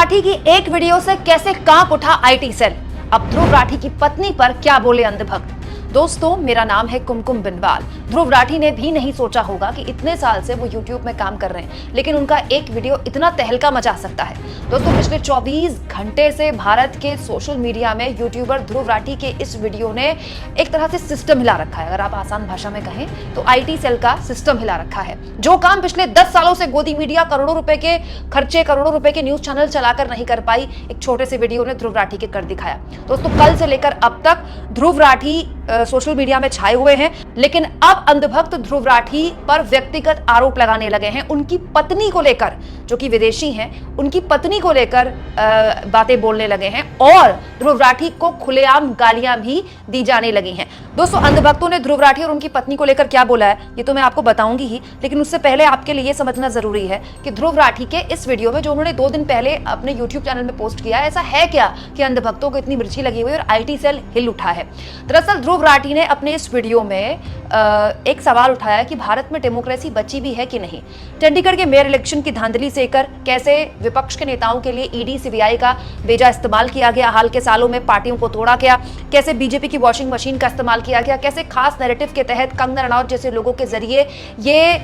राठी की एक वीडियो से कैसे कांप उठा आईटी सेल। अब ध्रुव राठी की पत्नी पर क्या बोले अंधभक्त। दोस्तों, मेरा नाम है कुमकुम बिनवाल। ध्रुव राठी ने भी नहीं सोचा होगा कि इतने साल से वो यूट्यूब में काम कर रहे हैं, लेकिन उनका एक वीडियो इतना तहलका मचा सकता है। दोस्तों, पिछले 24 घंटे से भारत के सोशल मीडिया में यूट्यूबर ध्रुव राठी के इस वीडियो ने एक तरह से सिस्टम हिला रखा है। अगर आप आसान भाषा में कहें तो आईटी सेल का सिस्टम हिला रखा है। जो काम पिछले 10 सालों से गोदी मीडिया करोड़ों रुपए के खर्चे, करोड़ों रुपए के न्यूज चैनल चलाकर नहीं कर पाई, एक छोटे से वीडियो ने ध्रुव राठी के कर दिखाया। दोस्तों, कल से लेकर अब तक ध्रुव राठी सोशल मीडिया में छाए हुए हैं, लेकिन अब अंधभक्त ध्रुव राठी पर व्यक्तिगत आरोप लगाने लगे हैं। उनकी पत्नी को लेकर, जो कि विदेशी हैं, उनकी पत्नी को लेकर बातें बोलने लगे हैं और ध्रुव राठी को खुलेआम गालियां भी दी जाने लगी हैं। दोस्तों, अंधभक्तों ने ध्रुव राठी और उनकी पत्नी को लेकर क्या बोला है ये तो मैं आपको बताऊंगी ही, लेकिन उससे पहले आपके लिए समझना जरूरी है कि ध्रुव राठी के इस वीडियो में जो उन्होंने 2 दिन पहले अपने यूट्यूब चैनल में पोस्ट किया है, ऐसा है क्या कि अंधभक्तों को इतनी मिर्ची लगी हुई और आईटी सेल हिल उठा है। दरअसल ध्रुव राठी ने अपने इस वीडियो में एक सवाल उठाया कि भारत में डेमोक्रेसी बची भी है कि नहीं। चंडीगढ़ के मेयर इलेक्शन की धांधली से लेकर कैसे विपक्ष के नेताओं के लिए ईडी सीबीआई का बेजा इस्तेमाल किया गया, हाल के सालों में पार्टियों को तोड़ा गया, कैसे बीजेपी की वॉशिंग मशीन का इस्तेमाल किया गया, कैसे खास नैरेटिव के तहत कंगना रनौत जैसे लोगों के जरिए ये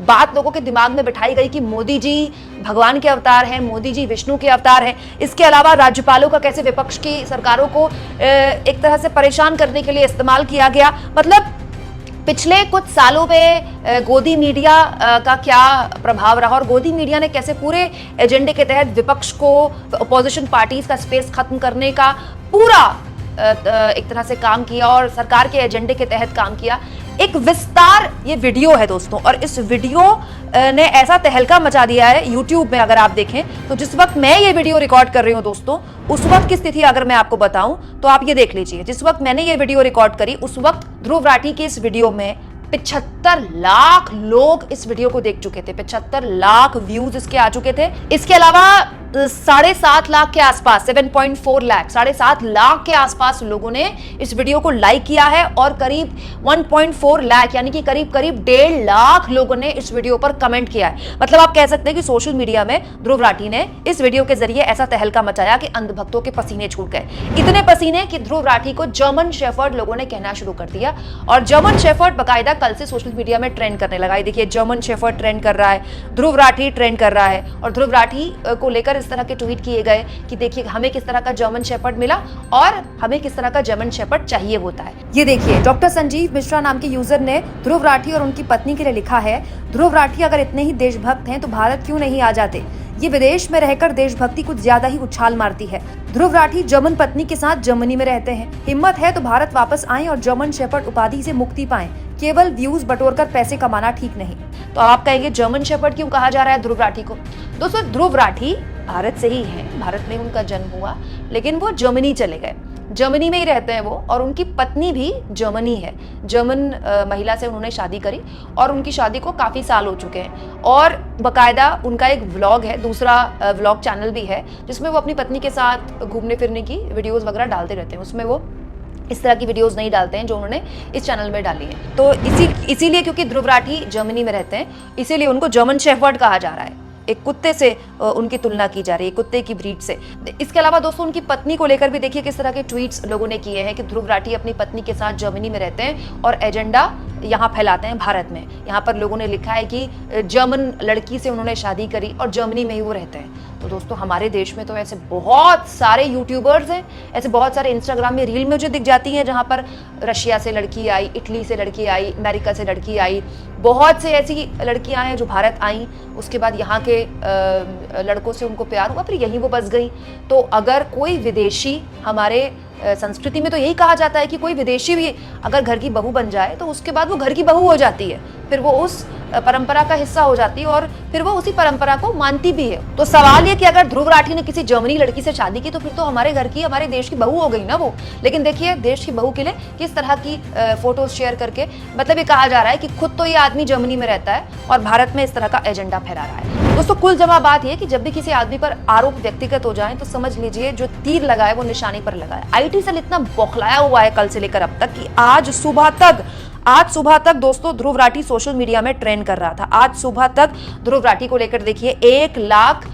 बात लोगों के दिमाग में बिठाई गई कि मोदी जी भगवान के अवतार हैं, मोदी जी विष्णु के अवतार हैं। इसके अलावा राज्यपालों का कैसे विपक्ष की सरकारों को एक तरह से परेशान करने के लिए इस्तेमाल किया गया। मतलब पिछले कुछ सालों में गोदी मीडिया का क्या प्रभाव रहा और गोदी मीडिया ने कैसे पूरे एजेंडे के तहत विपक्ष को, अपोजिशन पार्टीज का स्पेस खत्म करने का पूरा एक तरह से काम किया और सरकार के एजेंडे के तहत काम किया। एक विस्तार ये वीडियो है दोस्तों, और इस वीडियो ने ऐसा तहलका मचा दिया है यूट्यूब में। अगर आप देखें तो जिस वक्त मैं ये वीडियो रिकॉर्ड कर रही हूं दोस्तों, उस वक्त की स्थिति अगर मैं आपको बताऊं तो आप ये देख लीजिए। जिस वक्त मैंने ये वीडियो रिकॉर्ड करी उस वक्त ध्रुव राठी के इस वीडियो में 75 लाख लोग इस वीडियो को देख चुके थे। 75 लाख व्यूज इसके आ चुके थे। इसके अलावा 7.5 लाख के आसपास, 7.4 लाख, 7.5 लाख के आसपास लोगों ने इस वीडियो को लाइक किया है और करीब 1.4 लाख यानी कि करीब 1.5 लाख लोगों ने इस वीडियो पर कमेंट किया है। मतलब आप कह सकते हैं कि सोशल मीडिया में ध्रुव राठी ने इस वीडियो के जरिए ऐसा तहलका मचाया कि अंधभक्तों के पसीने छूट गए। इतने पसीने कि ध्रुव राठी को जर्मन शेफर्ड लोगों ने कहना शुरू कर दिया और जर्मन शेफर्ड बाकायदा कल से सोशल मीडिया में ट्रेंड करने लगा। ये देखिए, जर्मन शेफर्ड ट्रेंड कर रहा है, ध्रुव राठी ट्रेंड कर रहा है और ध्रुव राठी को लेकर इस तरह के ट्वीट किए गए कि देखिए हमें किस तरह का जर्मन शेफर्ड मिला और हमें किस तरह का जर्मन शेफर्ड चाहिए होता है। ये देखिए, डॉक्टर संजीव मिश्रा नाम के यूजर ने ध्रुव राठी और उनकी पत्नी के लिए लिखा है, ध्रुव राठी अगर इतने ही देशभक्त हैं तो भारत क्यों नहीं आ जाते। ये विदेश में रहकर देशभक्ति कुछ ज्यादा ही उछाल मारती है। ध्रुव राठी जर्मन पत्नी के साथ जर्मनी में रहते हैं। हिम्मत है तो भारत वापस आएं और जर्मन शेफर्ड उपाधि से मुक्ति पाएं। केवल व्यूज बटोरकर पैसे कमाना ठीक नहीं। तो आप कहेंगे जर्मन शेफर्ड क्यों कहा जा रहा है ध्रुव राठी को। दोस्तों, ध्रुव राठी भारत से ही है, भारत में उनका जन्म हुआ, लेकिन वो जर्मनी चले गए। जर्मनी में ही रहते हैं वो और उनकी पत्नी भी जर्मनी है। जर्मन महिला से उन्होंने शादी करी और उनकी शादी को काफ़ी साल हो चुके हैं और बाकायदा उनका एक व्लॉग है, दूसरा व्लॉग चैनल भी है जिसमें वो अपनी पत्नी के साथ घूमने फिरने की वीडियोस वगैरह डालते रहते हैं। उसमें वो इस तरह की वीडियोस नहीं डालते हैं जो उन्होंने इस चैनल में डाली है। तो इसीलिए क्योंकि ध्रुव राठी जर्मनी में रहते हैं, इसीलिए उनको जर्मन शेफर्ड कहा जा रहा है। एक कुत्ते से उनकी तुलना की जा रही है, कुत्ते की ब्रीड से। इसके अलावा दोस्तों, उनकी पत्नी को लेकर भी देखिए किस तरह के ट्वीट्स लोगों ने किए हैं कि ध्रुव राठी अपनी पत्नी के साथ जर्मनी में रहते हैं और एजेंडा यहाँ फैलाते हैं भारत में। यहाँ पर लोगों ने लिखा है कि जर्मन लड़की से उन्होंने शादी करी और जर्मनी में ही वो रहते हैं। तो दोस्तों, हमारे देश में तो ऐसे बहुत सारे यूट्यूबर्स हैं, ऐसे बहुत सारे इंस्टाग्राम में रील मुझे दिख जाती हैं जहाँ पर रशिया से लड़की आई, इटली से लड़की आई, अमेरिका से लड़की आई, बहुत से ऐसी लड़कियां हैं जो भारत आई, उसके बाद यहाँ के लड़कों से उनको प्यार हुआ, फिर यहीं वो बस गई। तो अगर कोई विदेशी, हमारे संस्कृति में तो यही कहा जाता है कि कोई विदेशी भी अगर घर की बहू बन जाए तो उसके बाद वो घर की बहू हो जाती है, फिर वो उस परंपरा का हिस्सा हो जाती है और फिर वो उसी परंपरा को मानती भी है। तो सवाल ये कि अगर ध्रुव राठी ने किसी जर्मनी लड़की से शादी की तो फिर तो हमारे घर की, हमारे देश की बहू हो गई ना वो। लेकिन देखिए, देश की बहू के लिए किस तरह की फोटोज शेयर करके, मतलब ये कहा जा रहा है कि खुद तो ये आदमी जर्मनी में रहता है और भारत में इस तरह का एजेंडा फैला रहा है। दोस्तों, कुल जमा बात यह कि जब भी किसी आदमी पर आरोप व्यक्तिगत हो जाए तो समझ लीजिए जो तीर लगाए वो निशाने पर लगाए। आईटी सेल इतना बौखलाया हुआ है कल से लेकर अब तक कि आज सुबह तक दोस्तों ध्रुव राठी सोशल मीडिया में ट्रेंड कर रहा था। आज सुबह तक ध्रुव राठी को लेकर देखिए 1 लाख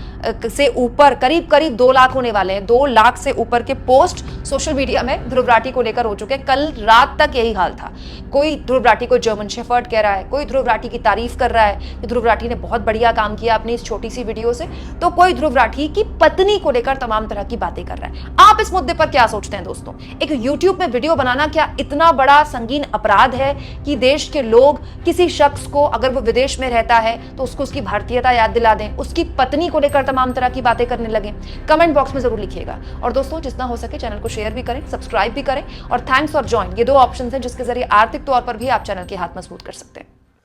से ऊपर करीब करीब 2 लाख होने वाले हैं। 2 लाख से ऊपर के पोस्ट सोशल मीडिया में ध्रुव राठी को लेकर हो चुके हैं। कल रात तक यही हाल था। कोई ध्रुव राठी को जर्मन शेफर्ड कह रहा है, कोई ध्रुव राठी की तारीफ कर रहा है कि ध्रुव राठी ने बहुत बढ़िया काम किया अपनी इस छोटी सी वीडियो से, तो कोई ध्रुव राठी की पत्नी को लेकर तमाम तरह की बातें कर रहा है। आप इस मुद्दे पर क्या सोचते हैं दोस्तों? एक यूट्यूब में वीडियो बनाना क्या इतना बड़ा संगीन अपराध है कि देश के लोग किसी शख्स को, अगर वो विदेश में रहता है तो उसको उसकी भारतीयता याद दिला दें, उसकी पत्नी को लेकर तमाम तरह की बातें करने लगे? कमेंट बॉक्स में जरूर लिखिएगा। और दोस्तों, जितना हो सके चैनल को शेयर भी करें, सब्सक्राइब भी करें, और थैंक्स और ज्वाइन, ये 2 ऑप्शन हैं जिसके जरिए आर्थिक तौर पर भी आप चैनल के हाथ मजबूत कर सकते हैं।